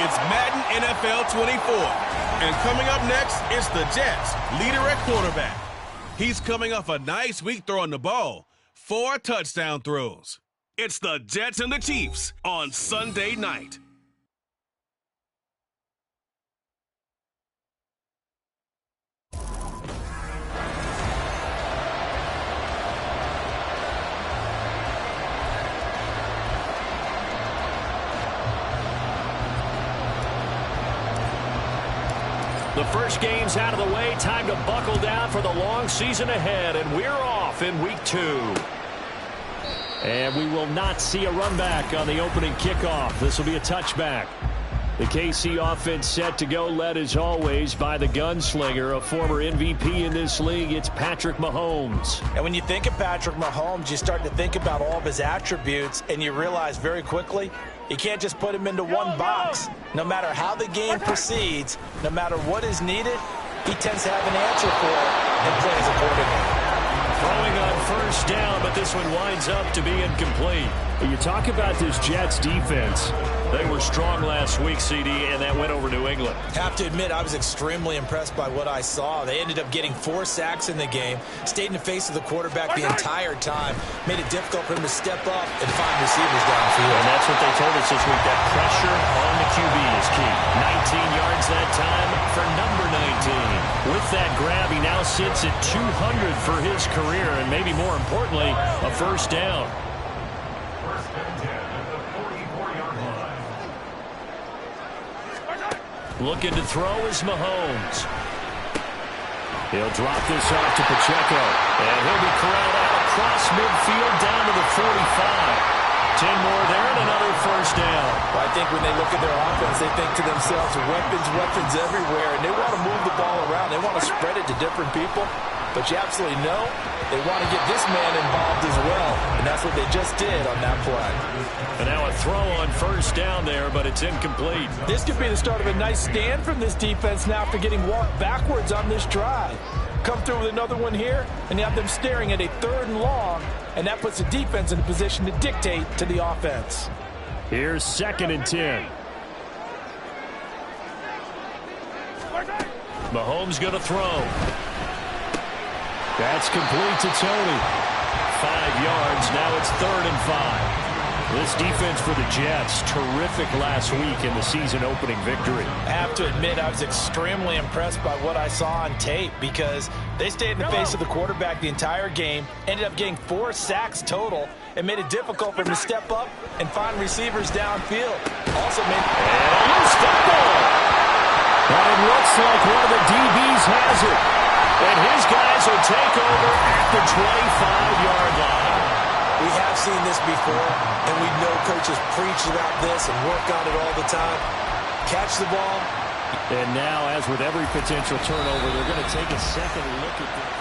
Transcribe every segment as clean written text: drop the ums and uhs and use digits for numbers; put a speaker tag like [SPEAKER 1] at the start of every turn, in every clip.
[SPEAKER 1] It's Madden NFL 24. And coming up next, it's the Jets, leader at quarterback. He's coming off a nice week throwing the ball. 4 touchdown throws. It's the Jets and the Chiefs on Sunday night.
[SPEAKER 2] The first game's out of the way. Time to buckle down for the long season ahead. And we're off in week 2. And we will not see a run back on the opening kickoff. This will be a touchback. The KC offense set to go, led as always by the gunslinger, a former MVP in this league. It's Patrick Mahomes.
[SPEAKER 3] And when you think of Patrick Mahomes, you start to think about all of his attributes, and you realize very quickly you can't just put him into one box. No matter how the game proceeds, no matter what is needed, he tends to have an answer for it and plays accordingly.
[SPEAKER 2] Throwing on first down, but this one winds up to be incomplete. You talk about this Jets defense. They were strong last week, CD, and that went over New England.
[SPEAKER 3] Have to admit, I was extremely impressed by what I saw. They ended up getting 4 sacks in the game, stayed in the face of the quarterback the entire time, made it difficult for him to step up and find receivers downfield.
[SPEAKER 2] And that's what they told us this week, that pressure on the QB is key. 19 yards that time for number 19. With that grab, he now sits at 200 for his career, and maybe more importantly, a first down. Looking to throw is Mahomes. He'll drop this off to Pacheco. And he'll be corralled out across midfield down to the 45. 10 more there and another first down.
[SPEAKER 3] Well, I think when they look at their offense, they think to themselves, weapons everywhere. And they want to move the ball around. They want to spread it to different people. But you absolutely know they want to get this man involved as well. And that's what they just did on that play.
[SPEAKER 2] And now a throw on first down there, but it's incomplete.
[SPEAKER 3] This could be the start of a nice stand from this defense now after getting walked backwards on this drive. Come through with another one here, and you have them staring at a 3rd and long, and that puts the defense in a position to dictate to the offense.
[SPEAKER 2] Here's 2nd and 10. Mahomes going to throw. That's complete to Tony. 5 yards. Now it's 3rd and 5. This defense for the Jets, terrific last week in the season-opening victory.
[SPEAKER 3] I have to admit, I was extremely impressed by what I saw on tape because they stayed in the face of the quarterback the entire game, ended up getting 4 sacks total, and made it difficult for him to step up and find receivers downfield. Also made
[SPEAKER 2] a loose fumble. But it looks like one of the DBs has it. And his guys will take over at the 25-yard line.
[SPEAKER 3] We have seen this before, and we know coaches preach about this and work on it all the time. Catch the ball.
[SPEAKER 2] And now, as with every potential turnover, they're going to take a second look at this.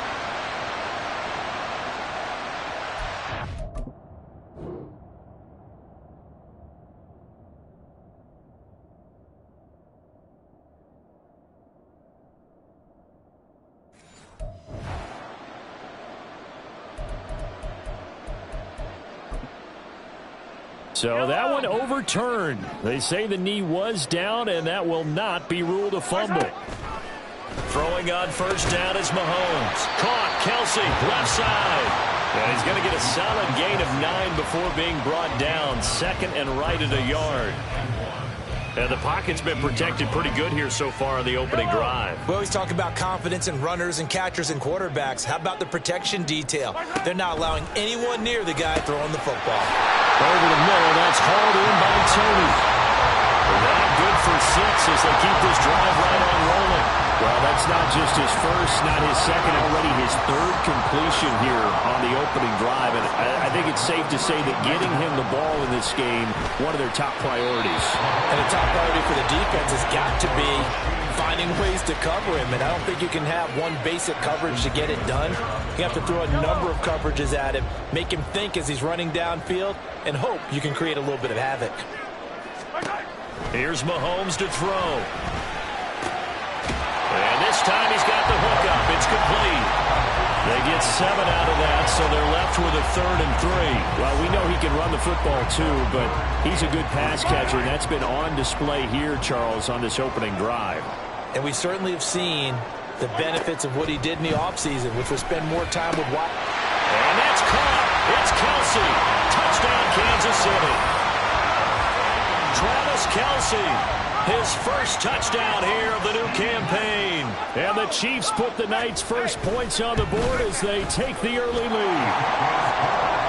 [SPEAKER 2] So that one overturned. They say the knee was down, and that will not be ruled a fumble. Throwing on first down is Mahomes. Caught, Kelsey, left side. And he's going to get a solid gain of 9 before being brought down. 2nd and right at a yard. And the pocket's been protected pretty good here so far on the opening drive.
[SPEAKER 3] We always talk about confidence in runners and catchers and quarterbacks. How about the protection detail? They're not allowing anyone near the guy throwing the football.
[SPEAKER 2] Over the middle, that's hauled in by Tony. Not good for 6 as they keep this drive right on rolling. Well, that's not just his first, not his second, already his 3rd completion here on the opening drive. And I think it's safe to say that getting him the ball in this game, one of their top priorities.
[SPEAKER 3] And the top priority for the defense has got to be finding ways to cover him. And I don't think you can have one basic coverage to get it done. You have to throw a number of coverages at him, make him think as he's running downfield, and hope you can create a little bit of havoc.
[SPEAKER 2] Here's Mahomes to throw. And this time he's got the hook up. It's complete. They get 7 out of that, so they're left with a 3rd and 3. Well, we know he can run the football too, but he's a good pass catcher, and that's been on display here, Charles, on this opening drive.
[SPEAKER 3] And we certainly have seen the benefits of what he did in the offseason, which was spend more time with Watt.
[SPEAKER 2] And that's caught. It's Kelce. Touchdown, Kansas City. Travis Kelce. His first touchdown here of the new campaign. And the Chiefs put the night's first points on the board as they take the early lead.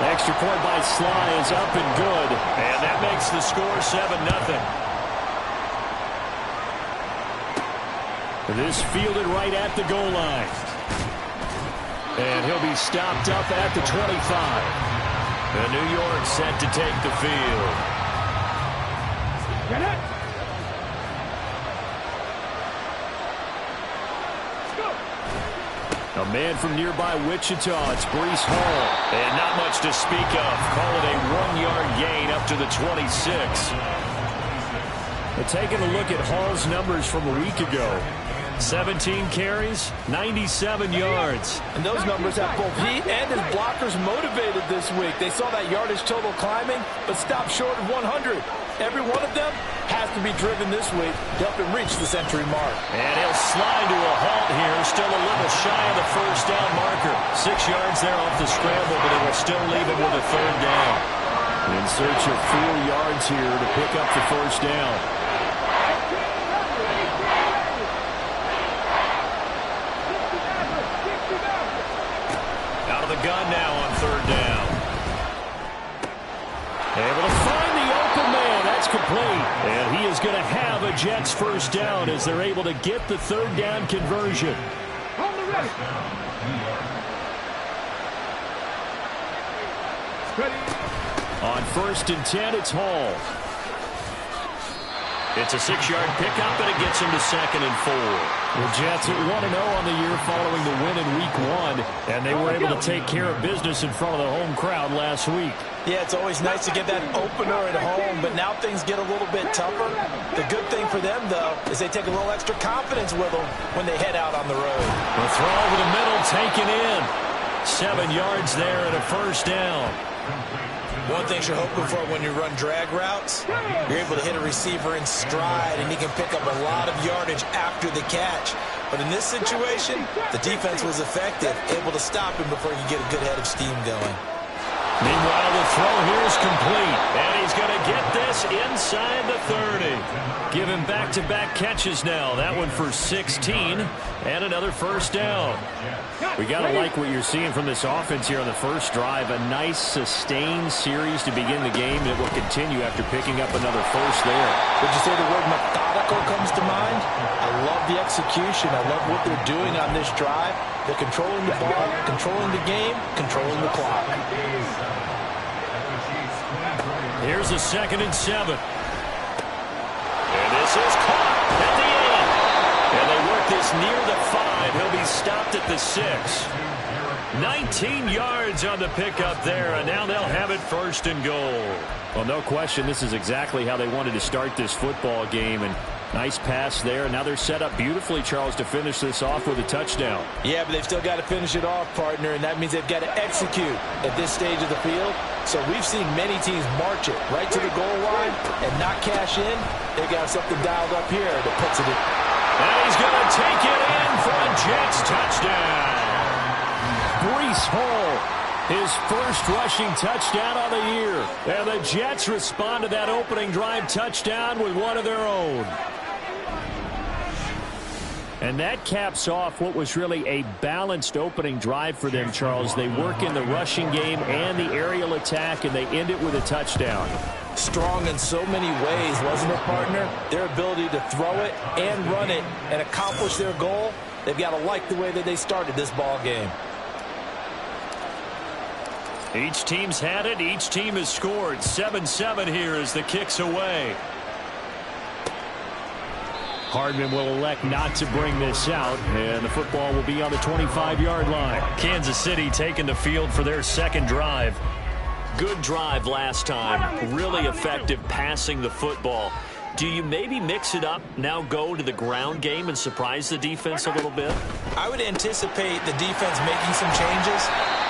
[SPEAKER 2] The extra point by Sly is up and good. And that makes the score 7-0. This fielded right at the goal line. And he'll be stopped up at the 25. And New York set to take the field. Get it! A man from nearby Wichita, it's Breece Hall. And not much to speak of. Call it a 1-yard gain up to the 26. But taking a look at Hall's numbers from a week ago. 17 carries, 97 yards.
[SPEAKER 3] And those numbers have both he and his blockers motivated this week. They saw that yardage total climbing, but stopped short of 100. Every one of them has to be driven this week to help him reach the century mark.
[SPEAKER 2] And he'll slide to a halt here, still a little shy of the first down marker. 6 yards there off the scramble, but it will still leave him with a 3rd down. In search of 4 yards here to pick up the first down. Out of the gun now on 3rd down. Able to find the open man. That's complete. And he is going to have a Jets first down as they're able to get the 3rd down conversion. On 1st and 10, it's Hall. It's a 6-yard pickup, and it gets him to 2nd and 4. The Jets at 1-0 on the year following the win in Week 1, and they were able to take care of business in front of the home crowd last week.
[SPEAKER 3] Yeah, it's always nice to get that opener at home, but now things get a little bit tougher. The good thing for them, though, is they take a little extra confidence with them when they head out on the road.
[SPEAKER 2] The throw over the middle taken in. 7 yards there and a first down.
[SPEAKER 3] One thing you're hoping for when you run drag routes, you're able to hit a receiver in stride, and he can pick up a lot of yardage after the catch. But in this situation, the defense was effective, able to stop him before he could get a good head of steam going.
[SPEAKER 2] Meanwhile, the throw here is complete, and he's going to get this inside the 30. Give him back-to-back catches now. That one for 16, and another first down. We got to like what you're seeing from this offense here on the first drive. A nice, sustained series to begin the game, and it will continue after picking up another first there.
[SPEAKER 3] Would you say the word methodical comes to mind? I love the execution. I love what they're doing on this drive. They're controlling the ball, controlling the game, controlling the clock.
[SPEAKER 2] Here's a 2nd and 7. And this is caught at the end. And they work this near the 5. He'll be stopped at the 6. 19 yards on the pickup there, and now they'll have it 1st and goal. Well, no question, this is exactly how they wanted to start this football game, and nice pass there. Now they're set up beautifully, Charles, to finish this off with a touchdown.
[SPEAKER 3] Yeah, but they've still got to finish it off, partner, and that means they've got to execute at this stage of the field. So we've seen many teams march it right to the goal line and not cash in. They've got something dialed up here that puts it in.
[SPEAKER 2] And he's going to take it in for a Jets touchdown. Breece Hall, his first rushing touchdown of the year. And the Jets respond to that opening drive touchdown with one of their own. And that caps off what was really a balanced opening drive for them, Charles. They work in the rushing game and the aerial attack, and they end it with a touchdown.
[SPEAKER 3] Strong in so many ways, wasn't it, partner? Their ability to throw it and run it and accomplish their goal, they've got to like the way that they started this ball game.
[SPEAKER 2] Each team's had it. Each team has scored. 7-7 here as the kick's away. Hardman will elect not to bring this out, and the football will be on the 25-yard line. Kansas City taking the field for their 2nd drive. Good drive last time. Really effective passing the football. Do you maybe mix it up, now go to the ground game and surprise the defense a little bit?
[SPEAKER 3] I would anticipate the defense making some changes,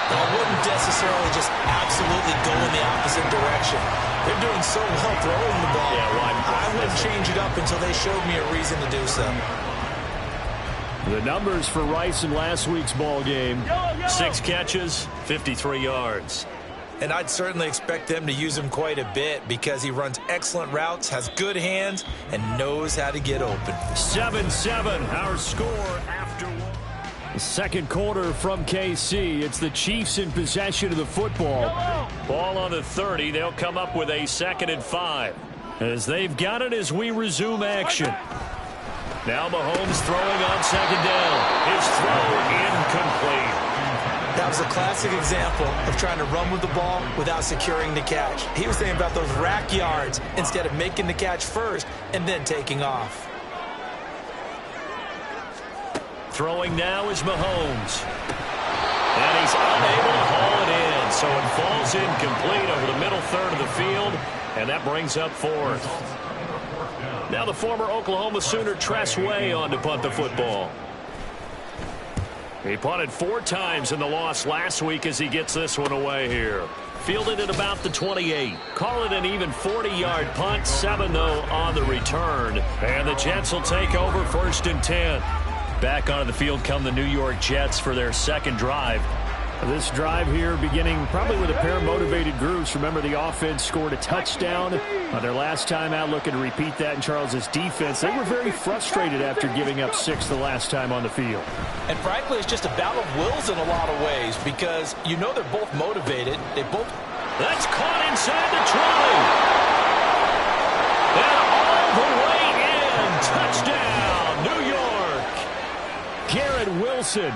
[SPEAKER 3] but I wouldn't necessarily just absolutely go in the opposite direction. They're doing so well throwing the ball. I wouldn't change it up until they showed me a reason to do so.
[SPEAKER 2] The numbers for Rice in last week's ball game: 6 catches, 53 yards.
[SPEAKER 3] And I'd certainly expect them to use him quite a bit because he runs excellent routes, has good hands, and knows how to get open.
[SPEAKER 2] 7-7, our score after the second quarter from KC. It's the Chiefs in possession of the football. Ball on the 30. They'll come up with a 2nd and 5. As they've got it as we resume action. Now Mahomes throwing on 2nd down. His throw incomplete.
[SPEAKER 3] That was a classic example of trying to run with the ball without securing the catch. He was thinking about those rack yards instead of making the catch first and then taking off.
[SPEAKER 2] Throwing now is Mahomes. And he's unable to haul it in, so it falls incomplete over the middle third of the field, and that brings up 4th. Now the former Oklahoma Sooner Tress Way on to punt the football. He punted 4 times in the loss last week as he gets this one away here. Fielded at about the 28. Call it an even 40-yard punt. 7, though, on the return. And the Jets will take over 1st and 10. Back onto the field come the New York Jets for their second drive. This drive here beginning probably with a pair of motivated groups. Remember, the offense scored a touchdown on their last time out. Looking to repeat that in Charles's defense. They were very frustrated after giving up 6 the last time on the field.
[SPEAKER 3] And frankly, it's just a battle of wills in a lot of ways because you know they're both motivated. They both...
[SPEAKER 2] That's caught inside the 20. And all the way in. Touchdown, New York. Garrett Wilson.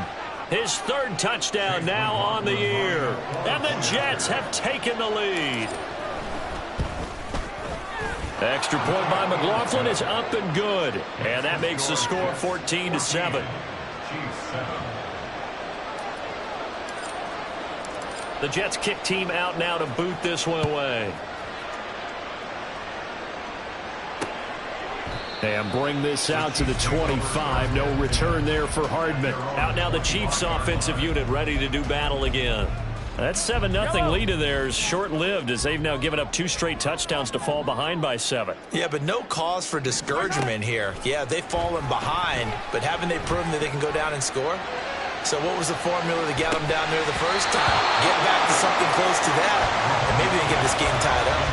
[SPEAKER 2] His 3rd touchdown now on the year. And the Jets have taken the lead. Extra point by McLaughlin is up and good. And that makes the score 14-7. The Jets kick team out now to boot this one away. And bring this out to the 25. No return there for Hardman. Out now the Chiefs offensive unit ready to do battle again. That 7-0 lead of theirs short-lived as they've now given up 2 straight touchdowns to fall behind by 7.
[SPEAKER 3] Yeah, but no cause for discouragement here. Yeah, they've fallen behind, but haven't they proven that they can go down and score? So what was the formula that got them down there the first time? Get back to something close to that, and maybe they get this game tied up.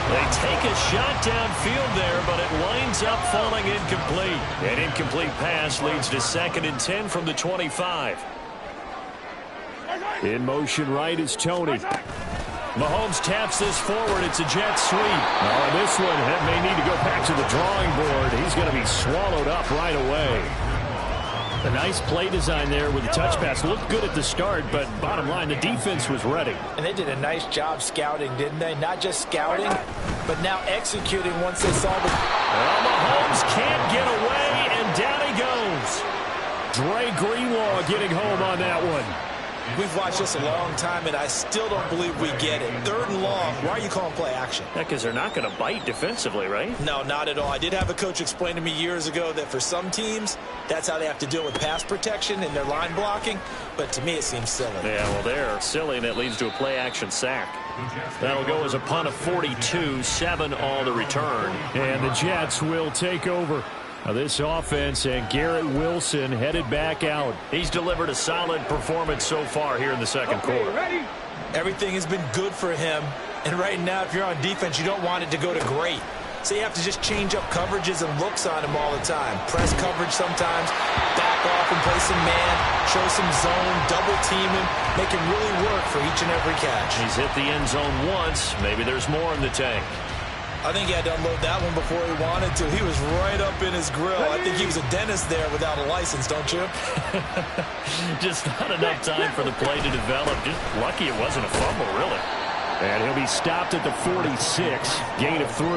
[SPEAKER 2] They take a shot downfield there, but it winds up falling incomplete. An incomplete pass leads to 2nd and 10 from the 25. In motion right is Tony. Mahomes taps this forward. It's a jet sweep. Oh, this one may need to go back to the drawing board. He's going to be swallowed up right away. A nice play design there with the touch pass. Looked good at the start, but bottom line, the defense was ready.
[SPEAKER 3] And they did a nice job scouting, didn't they? Not just scouting, but now executing once they saw the...
[SPEAKER 2] Well, Mahomes can't get away, and down he goes. Dre Greenlaw getting home on that one.
[SPEAKER 3] We've watched this a long time, and I still don't believe we get it. 3rd and long. Why are you calling play action?
[SPEAKER 2] Yeah, because they're not going to bite defensively, right?
[SPEAKER 3] No, not at all. I did have a coach explain to me years ago that for some teams, that's how they have to deal with pass protection and their line blocking. But to me, it seems silly.
[SPEAKER 2] Yeah, well, they're silly, and it leads to a play action sack. That'll go as a punt of 42, 7 all the return. And the Jets will take over. Now this offense, and Garrett Wilson headed back out. He's delivered a solid performance so far here in the second quarter.
[SPEAKER 3] Everything has been good for him. And right now, if you're on defense, you don't want it to go to great. So you have to just change up coverages and looks on him all the time. Press coverage sometimes, back off and play some man, show some zone, double team him, make him really work for each and every catch.
[SPEAKER 2] He's hit the end zone once. Maybe there's more in the tank.
[SPEAKER 3] I think he had to unload that one before he wanted to. He was right up in his grill. I think he was a dentist there without a license, don't you?
[SPEAKER 2] Just not enough time for the play to develop. Just lucky it wasn't a fumble, really. And he'll be stopped at the 46. Gain of 3.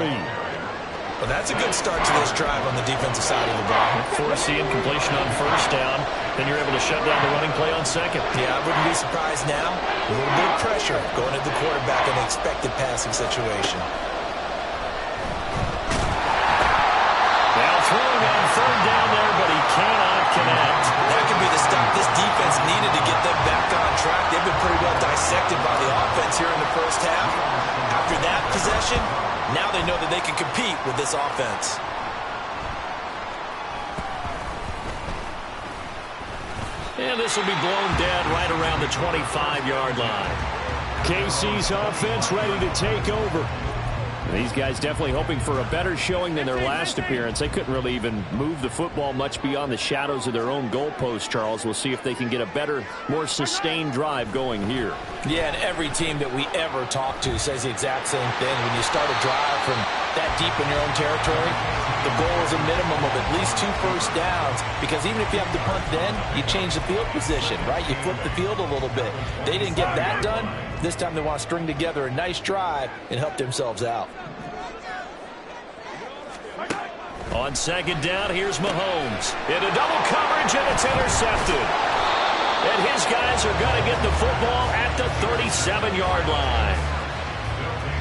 [SPEAKER 3] Well, that's a good start to this drive on the defensive side of the ball.
[SPEAKER 2] Force the incompletion on 1st down. Then you're able to shut down the running play on 2nd.
[SPEAKER 3] Yeah, I wouldn't be surprised now. A little bit of pressure going at the quarterback in an expected passing situation. them back on track. They've been pretty well dissected by the offense here in the first half. After that possession, now they know that they can compete with this offense.
[SPEAKER 2] And this will be blown dead right around the 25-yard line. KC's offense ready to take over. These guys definitely hoping for a better showing than their last appearance. They couldn't really even move the football much beyond the shadows of their own goalpost, Charles. We'll see if they can get a better, more sustained drive going here.
[SPEAKER 3] Yeah, and every team that we ever talk to says the exact same thing. When you start a drive from that deep in your own territory, the goal is a minimum of at least 2 first downs, because even if you have to punt then, you change the field position, right? You flip the field a little bit. They didn't get that done. This time they want to string together a nice drive and help themselves out.
[SPEAKER 2] On second down, here's Mahomes. Into double coverage, and it's intercepted. And his guys are going to get the football at the 37-yard line.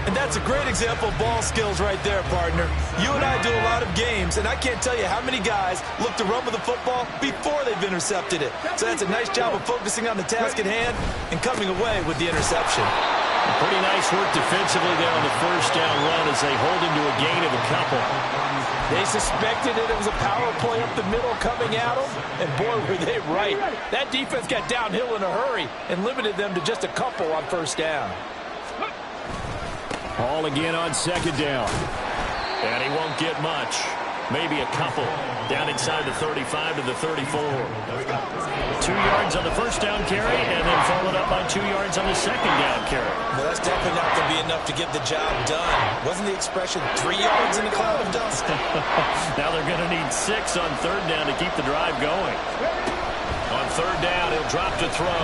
[SPEAKER 3] And that's a great example of ball skills right there, partner. You and I do a lot of games, and I can't tell you how many guys look to run with the football before they've intercepted it. So that's a nice job of focusing on the task at hand and coming away with the interception.
[SPEAKER 2] Pretty nice work defensively there on the first down run as they hold him to a gain of a couple.
[SPEAKER 3] They suspected it was a power play up the middle coming at them, and boy, were they right. That defense got downhill in a hurry and limited them to just a couple on first down.
[SPEAKER 2] Ball again on second down. And he won't get much. Maybe a couple. Down inside the 35 to the 34. 2 yards on the first down carry, and then followed up by 2 yards on the second down carry.
[SPEAKER 3] Well, that's definitely not going to be enough to get the job done. Wasn't the expression 3 yards in a cloud of dust?
[SPEAKER 2] Now they're going to need 6 on third down to keep the drive going. On third down, he'll drop to throw,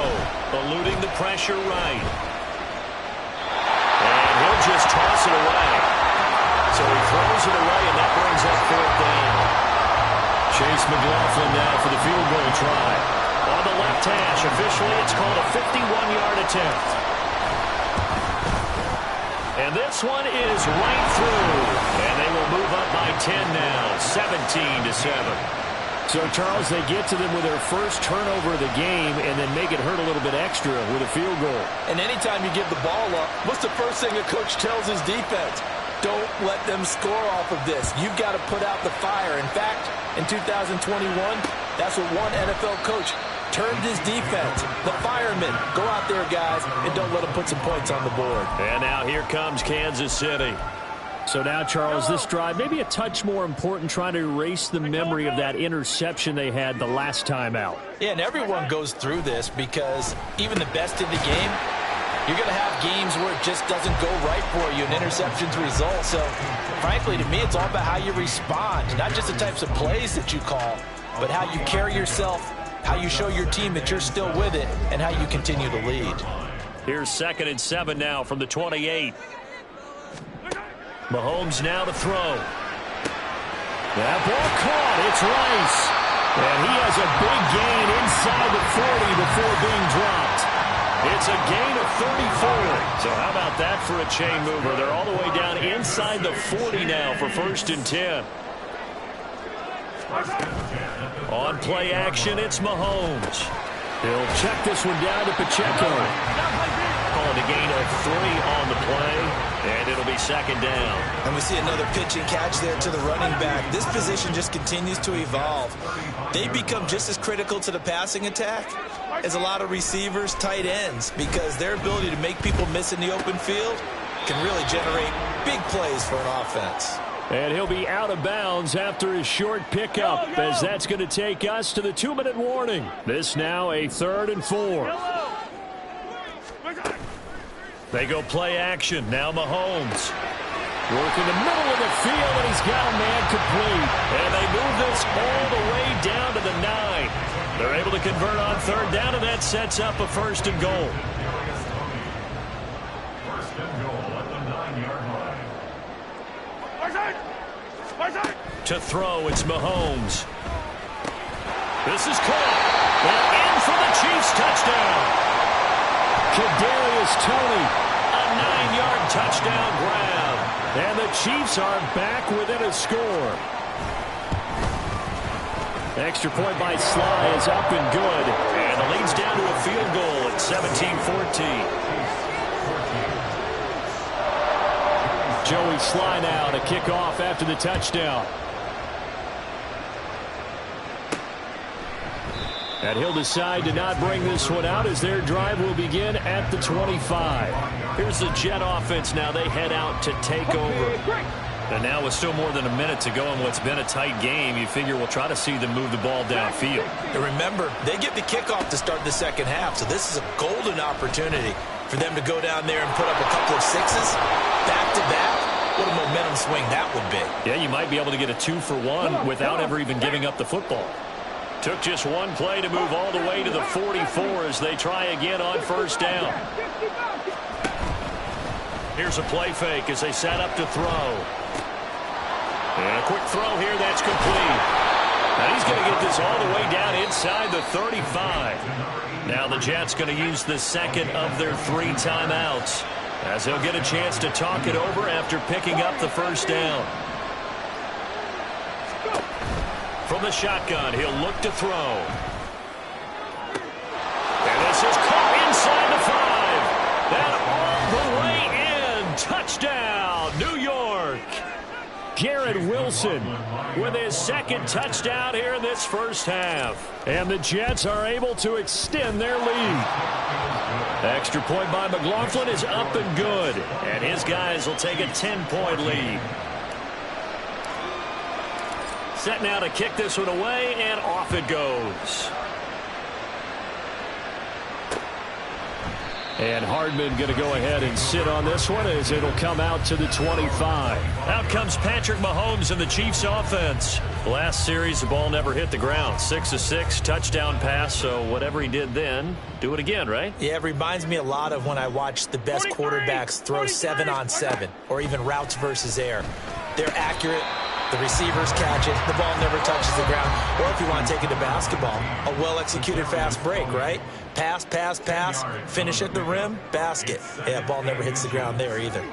[SPEAKER 2] eluding the pressure right. And he'll just toss it away. So he throws it away, and that brings up fourth down. Chase McLaughlin now for the field goal try. On the left hash, officially it's called a 51-yard attempt. And this one is right through. And they will move up by 10 now, 17-7. So, Charles, they get to them with their first turnover of the game and then make it hurt a little bit extra with a field goal.
[SPEAKER 3] And anytime you give the ball up, what's the first thing a coach tells his defense? Don't let them score off of this. You've got to put out the fire. In fact, in 2021, that's what one NFL coach termed his defense. The firemen. Go out there, guys, and don't let them put some points on the board.
[SPEAKER 2] And now here comes Kansas City. So now, Charles, this drive maybe a touch more important, trying to erase the memory of that interception they had the last time out.
[SPEAKER 3] Yeah, and everyone goes through this because even the best in the game, you're going to have games where it just doesn't go right for you, and interceptions result. So, frankly, to me, it's all about how you respond, not just the types of plays that you call, but how you carry yourself, how you show your team that you're still with it, and how you continue to lead.
[SPEAKER 2] Here's 2nd and 7 now from the 28. Mahomes now to throw. That ball caught. It's Rice. And he has a big gain inside the 40 before being dropped. It's a gain of 34. So how about that for a chain mover? They're all the way down inside the 40 now for 1st and 10. On play action, it's Mahomes. He'll check this one down to Pacheco. Calling a gain of 3 on the play, and it'll be 2nd down.
[SPEAKER 3] And we see another pitch and catch there to the running back. This position just continues to evolve. They become just as critical to the passing attack as a lot of receivers, tight ends, because their ability to make people miss in the open field can really generate big plays for an offense.
[SPEAKER 2] And he'll be out of bounds after his short pickup, as that's going to take us to the 2-minute warning. This now a 3rd and 4. They go play action. Now Mahomes. Working the middle of the field, and he's got a man complete. And they move this all the way down to the 9. They're able to convert on 3rd down, and that sets up a 1st and goal.
[SPEAKER 4] First and goal at the 9-yard line.
[SPEAKER 2] To throw, it's Mahomes. This is caught. And in for the Chiefs touchdown. Kadarius Toney, a 9-yard touchdown grab. And the Chiefs are back within a score. Extra point by Sly is up and good. And the lead's down to a field goal at 17-14. Joey Sly now to kick off after the touchdown. And he'll decide to not bring this one out as their drive will begin at the 25. Here's the Jet offense now. They head out to take over. And now with still more than a minute to go in what's been a tight game, you figure we'll try to see them move the ball downfield.
[SPEAKER 3] And remember, they get the kickoff to start the second half, so this is a golden opportunity for them to go down there and put up a couple of sixes back-to-back. What a momentum swing that would be.
[SPEAKER 2] Yeah, you might be able to get a 2-for-1 without ever even giving up the football. Took just one play to move all the way to the 44 as they try again on first down. Here's a play fake as they set up to throw. And a quick throw here, that's complete. Now he's going to get this all the way down inside the 35. Now the Jets going to use the second of their 3 timeouts as they'll get a chance to talk it over after picking up the first down. From the shotgun, he'll look to throw. And this is caught inside the 5. And all the way in. Touchdown, New York. Garrett Wilson with his second touchdown here in this first half. And the Jets are able to extend their lead. Extra point by McLaughlin is up and good. And his guys will take a 10-point lead. Set now to kick this one away, and off it goes. And Hardman going to go ahead and sit on this one as it'll come out to the 25. Out comes Patrick Mahomes and the Chiefs offense. Last series, the ball never hit the ground. 6-of-6, touchdown pass, so whatever he did then, do it again, right?
[SPEAKER 3] Yeah, it reminds me a lot of when I watch the best quarterbacks throw 7-on-7 or even routes versus air. They're accurate. The receivers catch it. The ball never touches the ground. Or if you want to take it to basketball, a well-executed fast break, right? Pass, pass, pass, finish at the rim, basket. Yeah, ball never hits the ground there either.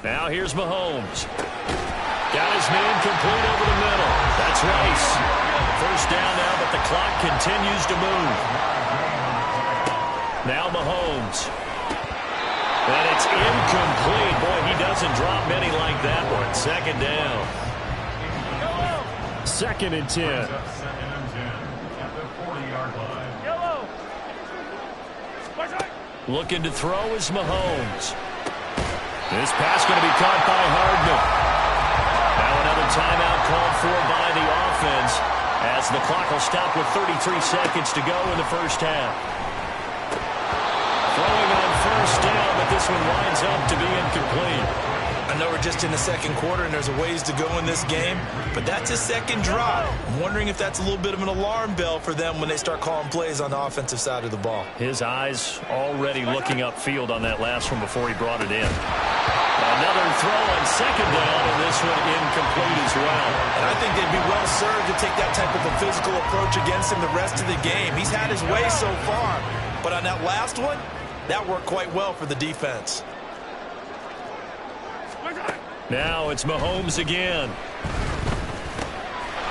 [SPEAKER 2] Now here's Mahomes. Got his man complete over the middle. That's Rice. First down now, but the clock continues to move. Now Mahomes. And it's incomplete. Boy, he doesn't drop many like that one. Second down. 2nd and 10. Looking to throw is Mahomes. This pass going to be caught by Hardman. Now another timeout called for by the offense as the clock will stop with 33 seconds to go in the first half. Throwing on first down, but this one winds up to be incomplete.
[SPEAKER 3] I know we're just in the second quarter and there's a ways to go in this game, but that's a second drop. I'm wondering if that's a little bit of an alarm bell for them when they start calling plays on the offensive side of the ball.
[SPEAKER 2] His eyes already looking upfield on that last one before he brought it in. Another throw on second down, and this one incomplete as well.
[SPEAKER 3] And I think they'd be well served to take that type of a physical approach against him the rest of the game. He's had his way so far, but on that last one, that worked quite well for the defense.
[SPEAKER 2] Now it's Mahomes again.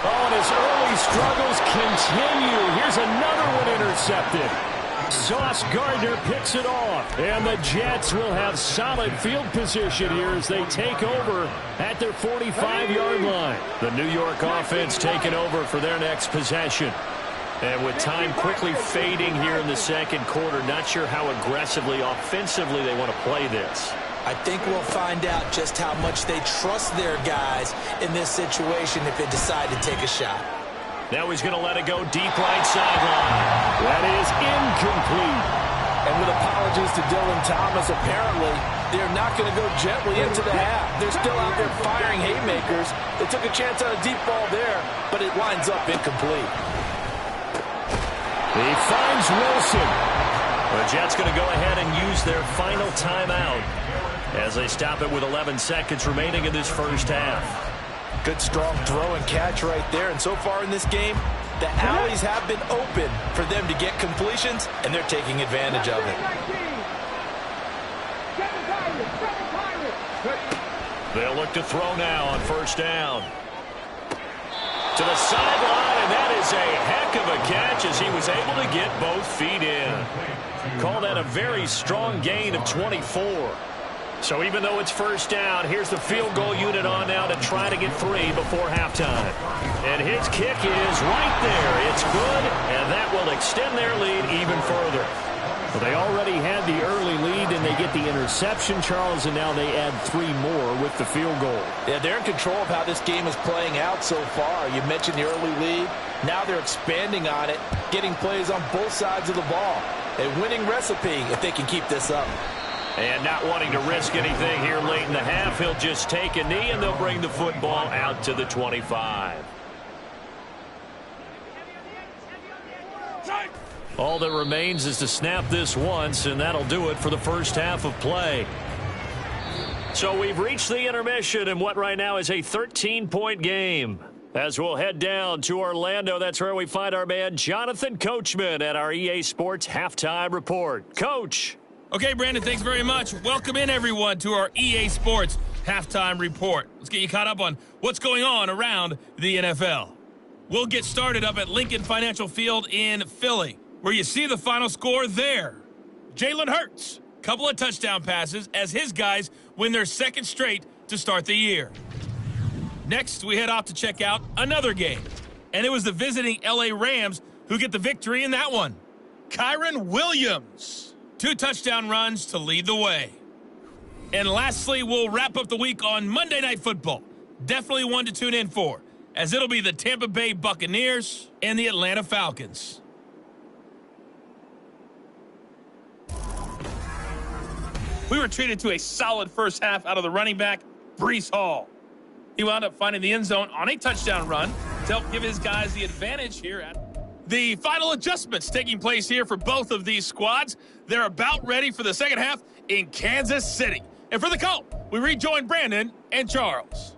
[SPEAKER 2] Oh, and his early struggles continue. Here's another one intercepted. Sauce Gardner picks it off. And the Jets will have solid field position here as they take over at their 45-yard line. The New York offense taking over for their next possession. And with time quickly fading here in the second quarter, not sure how aggressively, offensively they want to play this.
[SPEAKER 3] I think we'll find out just how much they trust their guys in this situation if they decide to take a shot.
[SPEAKER 2] Now he's going to let it go deep right sideline. That is incomplete.
[SPEAKER 5] And with apologies to Dylan Thomas, apparently they're not going to go gently into the half. They're still out there firing haymakers. They took a chance on a deep ball there, but it winds up incomplete.
[SPEAKER 2] He finds Wilson. The Jets going to go ahead and use their final timeout as they stop it with 11 seconds remaining in this first half.
[SPEAKER 3] Good strong throw and catch right there. And so far in this game, the alleys have been open for them to get completions, and they're taking advantage of it.
[SPEAKER 2] They'll look to throw now on first down. To the sideline, and that is a heck of a catch as he was able to get both feet in. Call that a very strong gain of 24. So even though it's first down, here's the field goal unit on now to try to get 3 before halftime. And his kick is right there. It's good, and that will extend their lead even further. Well, they already had the early lead, and they get the interception, Charles, and now they add 3 more with the field goal.
[SPEAKER 3] Yeah, they're in control of how this game is playing out so far. You mentioned the early lead. Now they're expanding on it, getting plays on both sides of the ball. A winning recipe if they can keep this up.
[SPEAKER 2] And not wanting to risk anything here late in the half, he'll just take a knee, and they'll bring the football out to the 25. All that remains is to snap this once, and that'll do it for the first half of play. So we've reached the intermission in what right now is a 13-point game. As we'll head down to Orlando, that's where we find our man Jonathan Coachman at our EA Sports Halftime Report. Coach.
[SPEAKER 6] Okay, Brandon, thanks very much. Welcome in, everyone, to our EA Sports Halftime Report. Let's get you caught up on what's going on around the NFL. We'll get started up at Lincoln Financial Field in Philly, where you see the final score there. Jalen Hurts, couple of touchdown passes as his guys win their second straight to start the year. Next, we head off to check out another game, and it was the visiting LA Rams who get the victory in that one. Kyren Williams, 2 touchdown runs to lead the way. And lastly, we'll wrap up the week on Monday Night Football. Definitely one to tune in for, as it'll be the Tampa Bay Buccaneers and the Atlanta Falcons. We were treated to a solid first half out of the running back, Breece Hall. He wound up finding the end zone on a touchdown run to help give his guys the advantage here. The final adjustments taking place here for both of these squads. They're about ready for the second half in Kansas City. And for the call, we rejoin Brandon and Charles.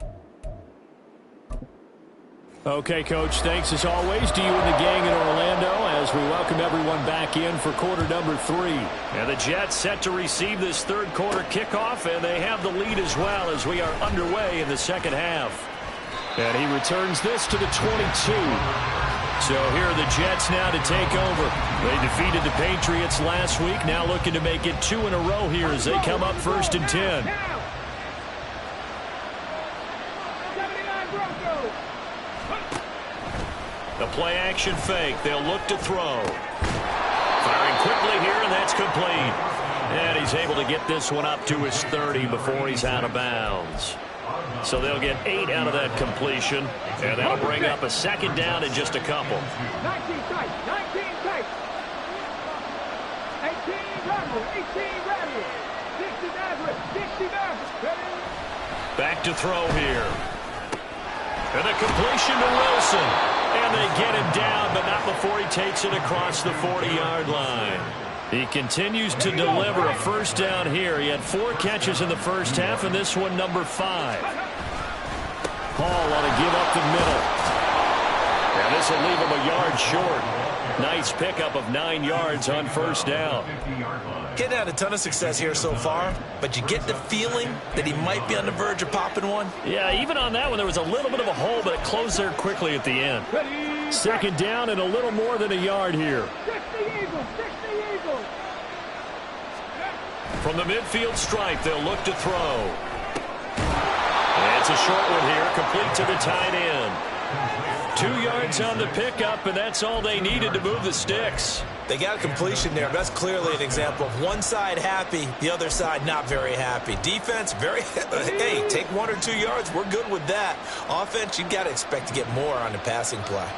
[SPEAKER 2] Okay, Coach, thanks as always to you and the gang in Orlando as we welcome everyone back in for quarter number 3. And the Jets set to receive this third quarter kickoff, and they have the lead as well as we are underway in the second half. And he returns this to the 22. So here are the Jets now to take over. They defeated the Patriots last week, now looking to make it 2 in a row here as they come up 1st and 10. The play-action fake. They'll look to throw. Firing quickly here, and that's complete. And he's able to get this one up to his 30 before he's out of bounds. So they'll get 8 out of that completion, and that'll bring up a second down in just a couple.
[SPEAKER 7] 19 tight, 19 tight. 18 Rebel, 18 Rebel. 60 Nazareth, 60 Nazareth.
[SPEAKER 2] Back to throw here. And a completion to Wilson. And they get him down, but not before he takes it across the 40-yard line. He continues to deliver a first down here. He had 4 catches in the first half, and this one number 5. Hall on to give up the middle. And this will leave him a yard short. Nice pickup of 9 yards on first down.
[SPEAKER 3] Getting had a ton of success here so far, but you get the feeling that he might be on the verge of popping one.
[SPEAKER 2] Yeah, even on that one, there was a little bit of a hole, but it closed there quickly at the end. Second down and a little more than a yard here.
[SPEAKER 7] 60 Eagles, 60 Eagles.
[SPEAKER 2] From the midfield stripe, they'll look to throw. And it's a short one here, complete to the tight end. 2 yards on the pickup, and that's all they needed to move the sticks.
[SPEAKER 3] They got a completion there. That's clearly an example of one side happy, the other side not very happy. Defense, very, hey, take 1 or 2 yards. We're good with that. Offense, you got to expect to get more on the passing play.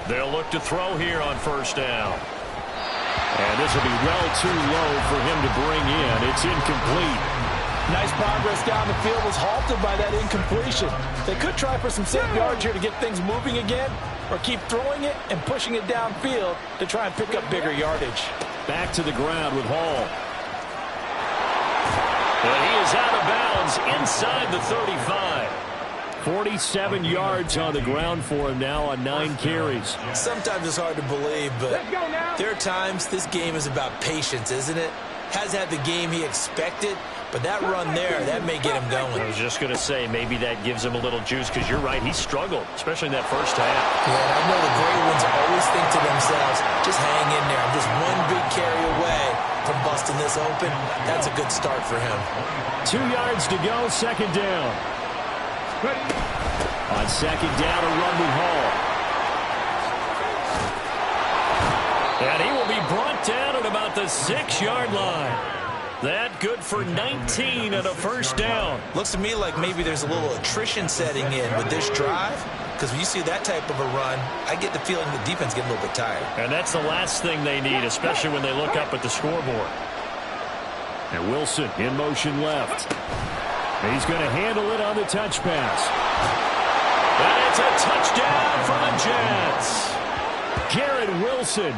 [SPEAKER 2] They'll look to throw here on first down. And this will be well too low for him to bring in. It's incomplete.
[SPEAKER 5] Nice progress down the field was halted by that incompletion. They could try for some safe yards here to get things moving again, or keep throwing it and pushing it downfield to try and pick up bigger yardage.
[SPEAKER 2] Back to the ground with Hall. And he is out of bounds inside the 35. 47 yards on the ground for him now on 9 carries.
[SPEAKER 3] Sometimes it's hard to believe, but there are times this game is about patience, isn't it? Has had the game he expected, But that run there, that may get him going.
[SPEAKER 2] I was just going to say, maybe that gives him a little juice, because you're right, he struggled, especially in that first half.
[SPEAKER 3] Yeah, and I know the great ones always think to themselves, just hang in there. I'm just one big carry away from busting this open. That's a good start for him.
[SPEAKER 2] 2 yards to go, second down. On second down, a run with Hall. And he will be brought down at about the 6-yard line. That good for 19 and a first down.
[SPEAKER 3] Looks to me like maybe there's a little attrition setting in with this drive, because when you see that type of a run, I get the feeling the defense getting a little bit tired.
[SPEAKER 2] And that's the last thing they need, especially when they look up at the scoreboard. And Wilson in motion left. He's going to handle it on the touch pass. And it's a touchdown for the Jets. Garrett Wilson,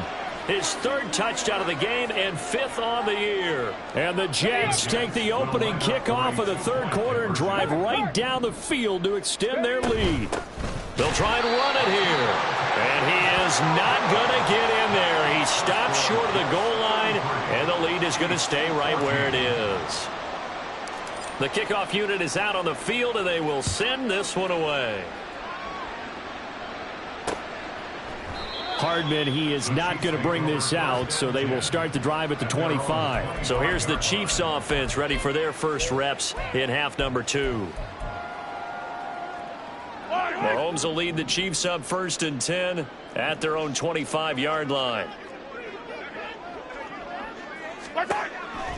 [SPEAKER 2] his 3rd touchdown of the game and 5th on the year. And the Jets take the opening kickoff of the 3rd quarter and drive right down the field to extend their lead. They'll try and run it here. And he is not going to get in there. He stops short of the goal line, and the lead is going to stay right where it is. The kickoff unit is out on the field, and they will send this one away. Hardman, he is not going to bring this out, so they will start the drive at the 25. So here's the Chiefs offense ready for their first reps in half number 2. Mahomes will lead the Chiefs up 1st and 10 at their own 25-yard line.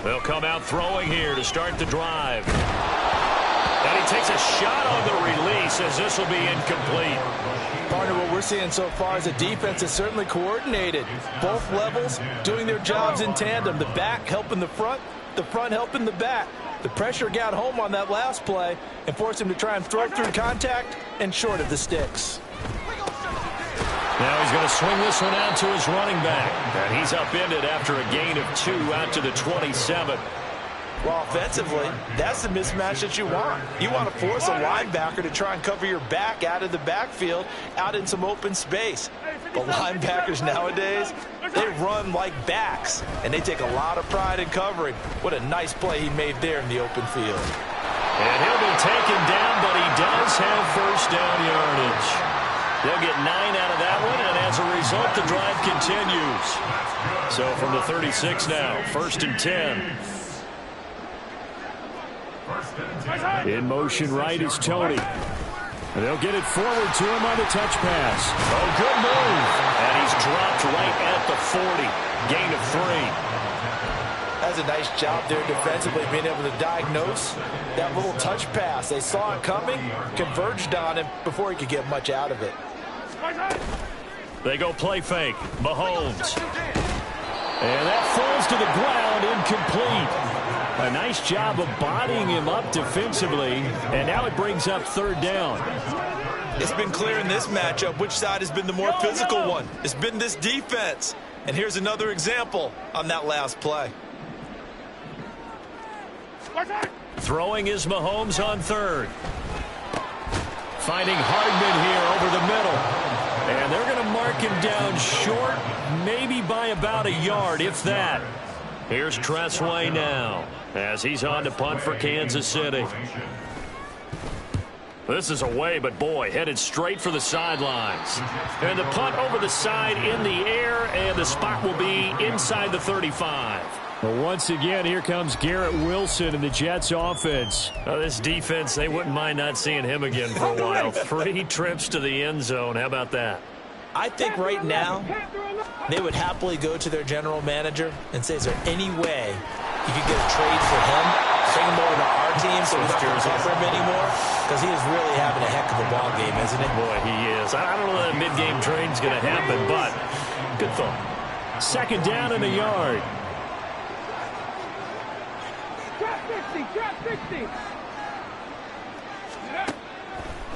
[SPEAKER 2] They'll come out throwing here to start the drive. And he takes a shot on the release as this will be incomplete.
[SPEAKER 3] Partner, what we're seeing so far is a defense that's certainly coordinated. Both levels doing their jobs in tandem. The back helping the front helping the back. The pressure got home on that last play and forced him to try and throw through contact and short of the sticks.
[SPEAKER 2] Now he's going to swing this one out to his running back. And he's upended after a gain of 2 out to the 27.
[SPEAKER 3] Well, offensively, that's the mismatch that you want. You want to force a linebacker to try and cover your back out of the backfield, out in some open space. But linebackers nowadays, they run like backs, and they take a lot of pride in covering. What a nice play he made there in the open field.
[SPEAKER 2] And he'll be taken down, but he does have first down yardage. They'll get 9 out of that one, and as a result, the drive continues. So from the 36 now, 1st and 10. In motion right is Tony. And they'll get it forward to him on the touch pass. Oh, good move. And he's dropped right at the 40. Gain of 3.
[SPEAKER 3] That's a nice job there defensively, being able to diagnose that little touch pass. They saw it coming, converged on him before he could get much out of it.
[SPEAKER 2] They go play fake. Mahomes. And that falls to the ground, incomplete. A nice job of bodying him up defensively, and now it brings up 3rd down.
[SPEAKER 3] It's been clear in this matchup which side has been the more physical one. It's been this defense. And here's another example on that last play.
[SPEAKER 2] Throwing is Mahomes on 3rd. Finding Hardman here over the middle. And they're going to mark him down short, maybe by about a yard, if that. Here's Tressway now, as he's on to punt for Kansas City. This is away, but boy, headed straight for the sidelines. And the punt over the side in the air, and the spot will be inside the 35. Well, once again, here comes Garrett Wilson in the Jets offense. This defense, they wouldn't mind not seeing him again for a while. 3 trips to the end zone. How about that?
[SPEAKER 3] I think right now they would happily go to their general manager and say, is there any way you could get a trade for him, bring him over to our team so we don't have to cover him anymore? Because he is really having a heck of a ball game, isn't it?
[SPEAKER 2] Boy, he is. I don't know that a mid-game trade's going to happen, but good thought. 2nd down and a yard.
[SPEAKER 7] Trap 60.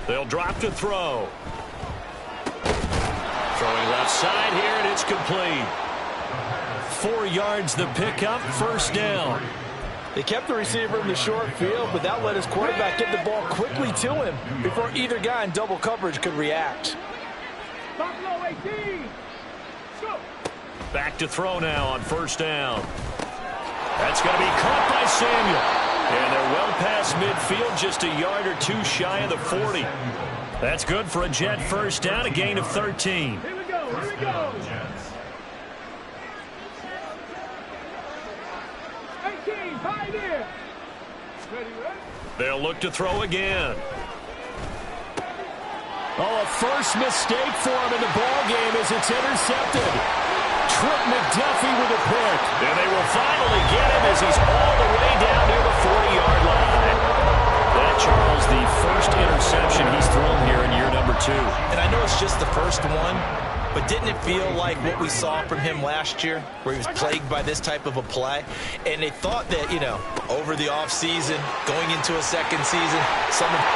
[SPEAKER 2] They'll drop to throw. Throwing left side here, and it's complete. 4 yards the pickup, 1st down.
[SPEAKER 3] They kept the receiver in the short field, but that let his quarterback get the ball quickly to him before either guy in double coverage could react.
[SPEAKER 7] Buffalo 18. Go.
[SPEAKER 2] Back to throw now on 1st down. That's going to be caught by Samuel. And they're well past midfield, just a yard or two shy of the 40. That's good for a Jet first down, a gain of 13.
[SPEAKER 7] Here we go, here we go. 18, Pioneer. Ready, ready?
[SPEAKER 2] They'll look to throw again. Oh, a first mistake for him in the ball game as it's intercepted. Trent McDuffie with a pick. And they will finally get him as he's all the way down near the 40-yard line. That, Charles, the first interception he's thrown here in year number 2.
[SPEAKER 3] And I know it's just the first one, but didn't it feel like what we saw from him last year, where he was plagued by this type of a play? And they thought that, over the offseason, going into a second season,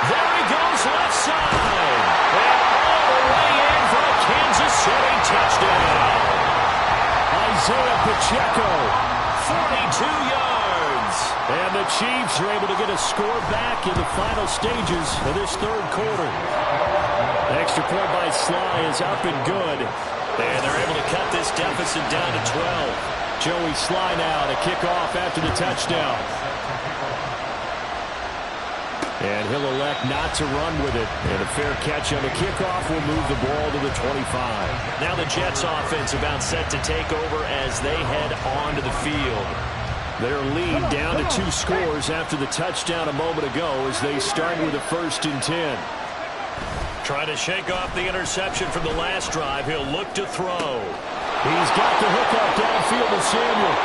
[SPEAKER 2] there he goes left side. And all the way in for a Kansas City touchdown. Isaiah Pacheco, 42 yards. And the Chiefs are able to get a score back in the final stages of this third quarter. Extra point by Sly is up and good. And they're able to cut this deficit down to 12. Joey Sly now to kick off after the touchdown. And he'll elect not to run with it. And a fair catch on the kickoff will move the ball to the 25. Now the Jets offense about set to take over as they head onto the field. Their lead down to 2 scores after the touchdown a moment ago as they start with a 1st and 10. Trying to shake off the interception from the last drive. He'll look to throw. He's got the hook up downfield to Samuel.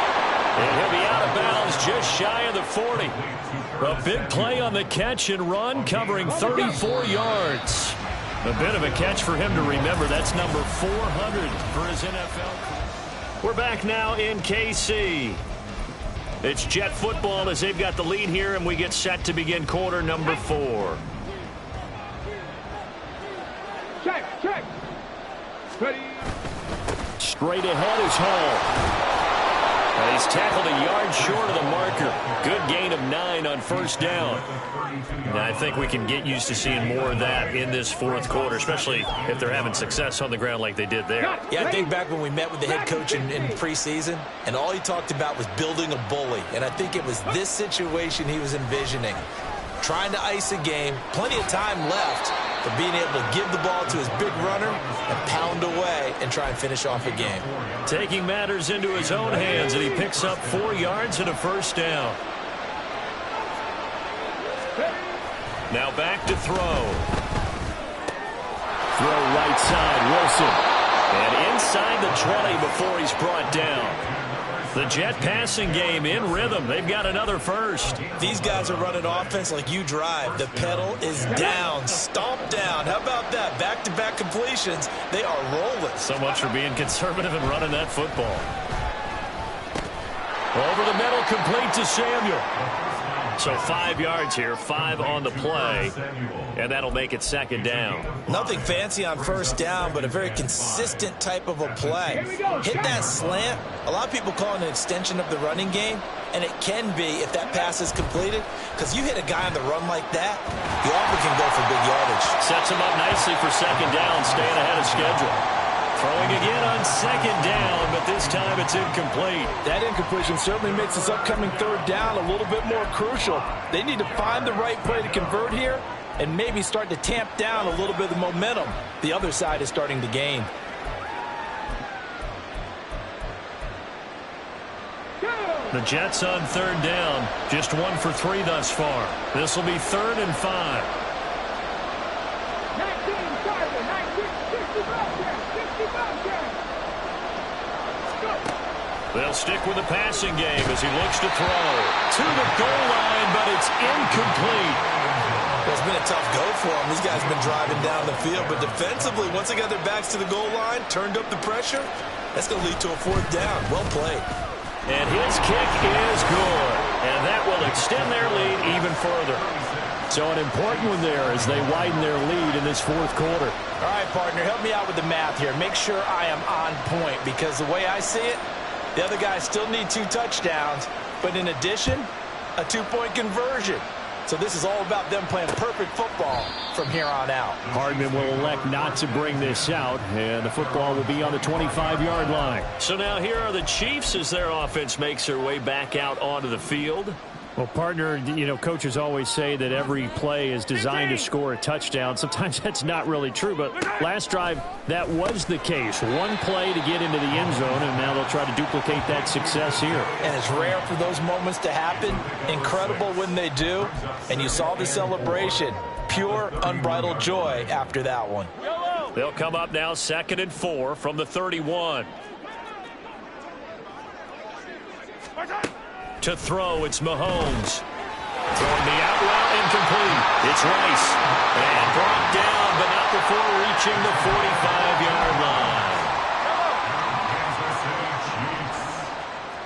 [SPEAKER 2] And he'll be out of bounds just shy of the 40. A big play on the catch and run, covering 34 yards. A bit of a catch for him to remember. That's number 400 for his NFL career. We're back now in KC. It's Jet football as they've got the lead here, and we get set to begin quarter number 4.
[SPEAKER 7] Check. Ready.
[SPEAKER 2] Straight ahead is Hall. He's tackled a yard short of the marker. Good gain of 9 on first down. And I think we can get used to seeing more of that in this fourth quarter, especially if they're having success on the ground like they did there.
[SPEAKER 3] Yeah, I think back when we met with the head coach in preseason, and all he talked about was building a bully. And I think it was this situation he was envisioning. Trying to ice a game, plenty of time left, but being able to give the ball to his big runner and pound away and try and finish off a game.
[SPEAKER 2] Taking matters into his own hands, and he picks up 4 yards and a first down. Now back to throw. Throw right side, Wilson. And inside the 20 before he's brought down. The Jet passing game in rhythm. They've got another first.
[SPEAKER 3] These guys are running offense like you drive. The pedal is down, stomped down. How about that? Back-to-back completions. They are rolling.
[SPEAKER 2] So much for being conservative and running that football. Over the middle, complete to Samuel. So 5 yards here, 5 on the play, and that'll make it second down.
[SPEAKER 3] Nothing fancy on first down, but a very consistent type of a play. Hit that slant. A lot of people call it an extension of the running game, and it can be if that pass is completed, because you hit a guy on the run like that, you often can go for big yardage.
[SPEAKER 2] Sets him up nicely for second down, staying ahead of schedule. Throwing again on second down, but this time it's incomplete.
[SPEAKER 5] That incompletion certainly makes this upcoming third down a little bit more crucial. They need to find the right play to convert here and maybe start to tamp down a little bit of the momentum the other side is starting to gain.
[SPEAKER 2] The Jets on third down, just 1 for 3 thus far. This will be 3rd and 5. They'll stick with the passing game as he looks to throw. To the goal line, but it's incomplete.
[SPEAKER 3] Well, it's been a tough go for them. These guys have been driving down the field, but defensively, once they got their backs to the goal line, turned up the pressure, that's going to lead to a 4th down. Well played.
[SPEAKER 2] And his kick is good. And that will extend their lead even further. So an important one there as they widen their lead in this fourth quarter.
[SPEAKER 3] All right, partner, help me out with the math here. Make sure I am on point, because the way I see it, the other guys still need 2 touchdowns, but in addition, a 2-point conversion. So this is all about them playing perfect football from here on out.
[SPEAKER 2] Hardman will elect not to bring this out, and the football will be on the 25-yard line. So now here are the Chiefs as their offense makes their way back out onto the field. Well, partner, coaches always say that every play is designed to score a touchdown. Sometimes that's not really true, but last drive, that was the case. One play to get into the end zone, and now they'll try to duplicate that success here.
[SPEAKER 3] And it's rare for those moments to happen. Incredible when they do. And you saw the celebration. Pure, unbridled joy after that one.
[SPEAKER 2] They'll come up now 2nd and 4 from the 31. To throw, it's Mahomes. Throwing the out route, incomplete. It's Rice. And brought down, but not before reaching the 45-yard line.
[SPEAKER 4] Kansas City Chiefs.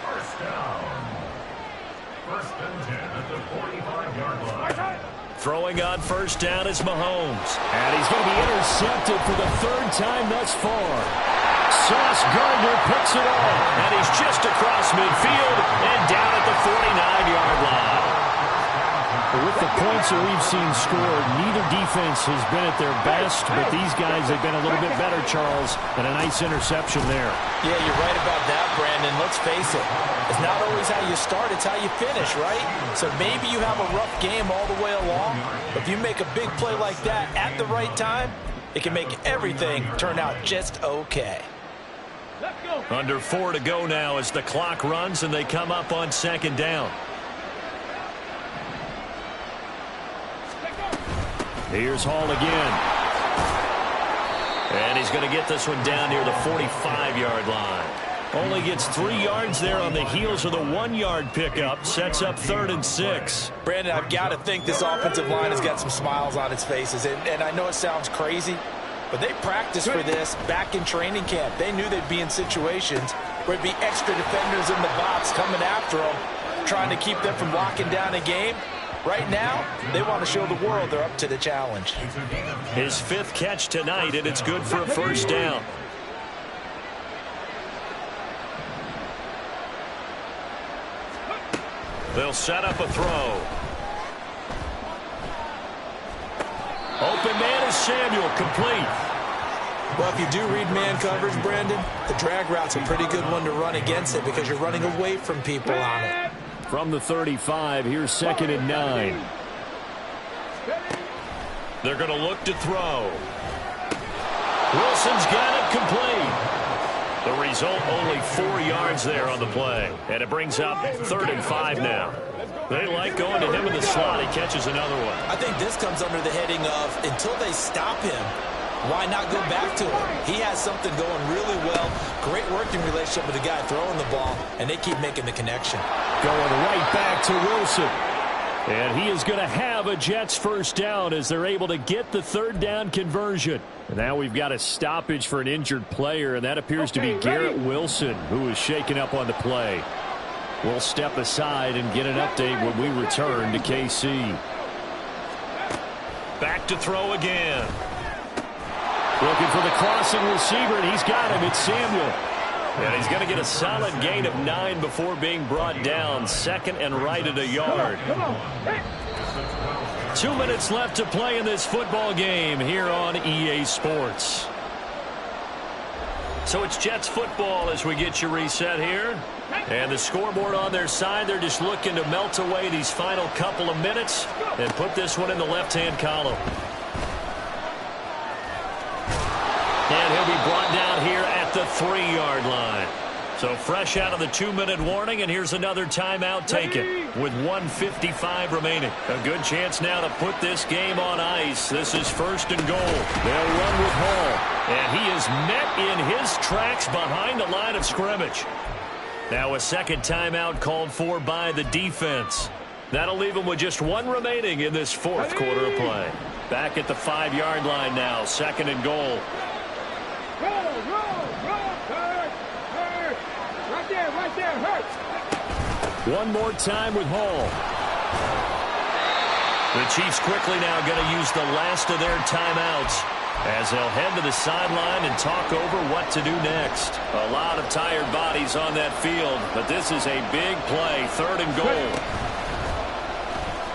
[SPEAKER 4] First down. 1st and 10 at the 45-yard line.
[SPEAKER 2] Throwing on 1st down is Mahomes. And he's going to be intercepted for the 3rd time thus far. Sauce Gardner picks it off, and he's just across midfield and down at the 49-yard line. With the points that we've seen scored, neither defense has been at their best, but these guys have been a little bit better, Charles, and a nice interception there.
[SPEAKER 3] Yeah, you're right about that, Brandon. Let's face it. It's not always how you start, it's how you finish, right? So maybe you have a rough game all the way along, but if you make a big play like that at the right time, it can make everything turn out just okay.
[SPEAKER 2] Under 4 to go now as the clock runs and they come up on 2nd down. Here's Hall again. And he's going to get this one down near the 45-yard line. Only gets 3 yards there on the heels of the 1-yard pickup. Sets up 3rd and 6.
[SPEAKER 3] Brandon, I've got to think this offensive line has got some smiles on its faces. And I know it sounds crazy, but they practiced for this back in training camp. They knew they'd be in situations where it'd be extra defenders in the box coming after them, trying to keep them from locking down a game. Right now, they want to show the world they're up to the challenge.
[SPEAKER 2] His 5th catch tonight, and it's good for a 1st down. They'll set up a throw. Open man is Samuel, complete.
[SPEAKER 3] Well, if you do read man coverage, Brandon, the drag route's a pretty good one to run against it because you're running away from people on it.
[SPEAKER 2] From the 35, here's 2nd and 9. They're going to look to throw. Wilson's got it, complete. The result, only 4 yards there on the play. And it brings up 3rd and 5 now. They like going to him in the slot. He catches another one.
[SPEAKER 3] I think this comes under the heading of until they stop him, why not go back to him? He has something going really well. Great working relationship with the guy throwing the ball, and they keep making the connection.
[SPEAKER 2] Going right back to Wilson. And he is going to have a Jets 1st down as they're able to get the 3rd down conversion. And now we've got a stoppage for an injured player, and that appears to be Garrett Wilson, who is shaken up on the play. We'll step aside and get an update when we return to KC. Back to throw again. Looking for the crossing receiver, and he's got him. It's Samuel. And he's going to get a solid gain of 9 before being brought down. 2nd and right at a yard. 2 minutes left to play in this football game here on EA Sports. So it's Jets football as we get you reset here. And the scoreboard on their side, they're just looking to melt away these final couple of minutes and put this one in the left-hand column. And he'll be brought down here at the 3-yard line. So fresh out of the 2-minute warning, and here's another timeout taken with 1:55 remaining. A good chance now to put this game on ice. This is 1st and goal. They'll run with Hall, and he is met in his tracks behind the line of scrimmage. Now a 2nd timeout called for by the defense. That'll leave them with just 1 remaining in this 4th quarter of play. Back at the 5-yard line now, 2nd and goal.
[SPEAKER 7] Right there, hurt.
[SPEAKER 2] One more time with Hall. The Chiefs quickly now going to use the last of their timeouts as they'll head to the sideline and talk over what to do next. A lot of tired bodies on that field, but this is a big play, 3rd and goal.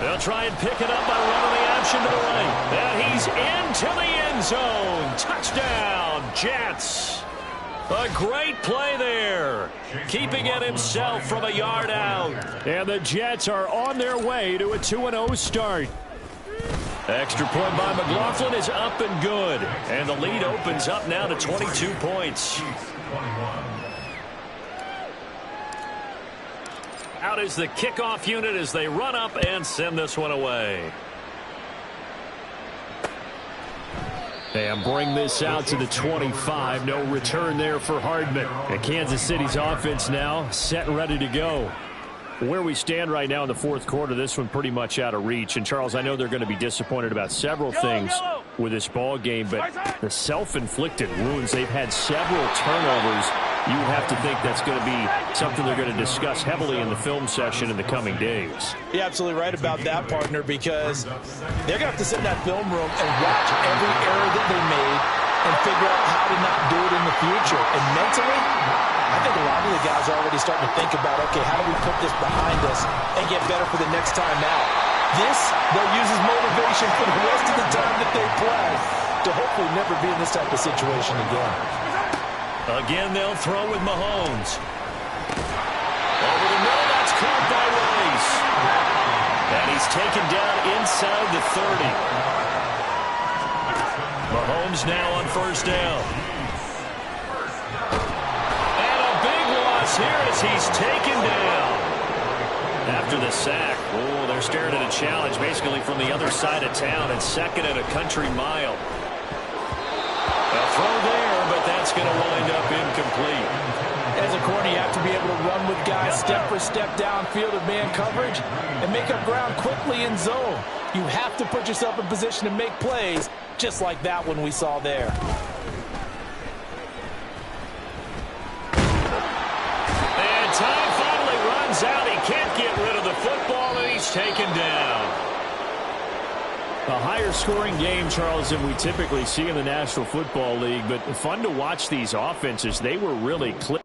[SPEAKER 2] They'll try and pick it up by running the option to the right. And he's into the end zone. Touchdown, Jets. A great play there, keeping it himself from a yard out. And the Jets are on their way to a 2-0 start. Extra point by McLaughlin is up and good. And the lead opens up now to 22 points. Out is the kickoff unit as they run up and send this one away. And bring this out to the 25. No return there for Hardman. And Kansas City's offense now set and ready to go. Where we stand right now in the fourth quarter, this one pretty much out of reach. And, Charles, I know they're going to be disappointed about several things with this ball game, but the self-inflicted wounds, they've had several turnovers. You have to think that's going to be something they're going to discuss heavily in the film session in the coming days.
[SPEAKER 3] You're absolutely right about that, partner, because they're going to have to sit in that film room and watch every error that they made and figure out how to not do it in the future. And mentally, I think a lot of the guys are already starting to think about, okay, how do we put this behind us and get better for the next time out? This, they'll use as motivation for the rest of the time that they play to hopefully never be in this type of situation again.
[SPEAKER 2] Again, they'll throw with Mahomes. Over the middle, that's caught by Rice. And he's taken down inside the 30. Mahomes now on first down. And a big loss here as he's taken down. After the sack, oh, they're staring at a challenge basically from the other side of town and second at a country mile. A throw there, but that's going to wind up incomplete.
[SPEAKER 3] As a corner, you have to be able to run with guys step for step downfield of man coverage and make up ground quickly in zone. You have to put yourself in position to make plays, just like that one we saw there.
[SPEAKER 2] And time finally runs out. He can't get rid of the football, and he's taken down. A higher scoring game, Charles, than we typically see in the National Football League, but fun to watch these offenses. They were really clicking.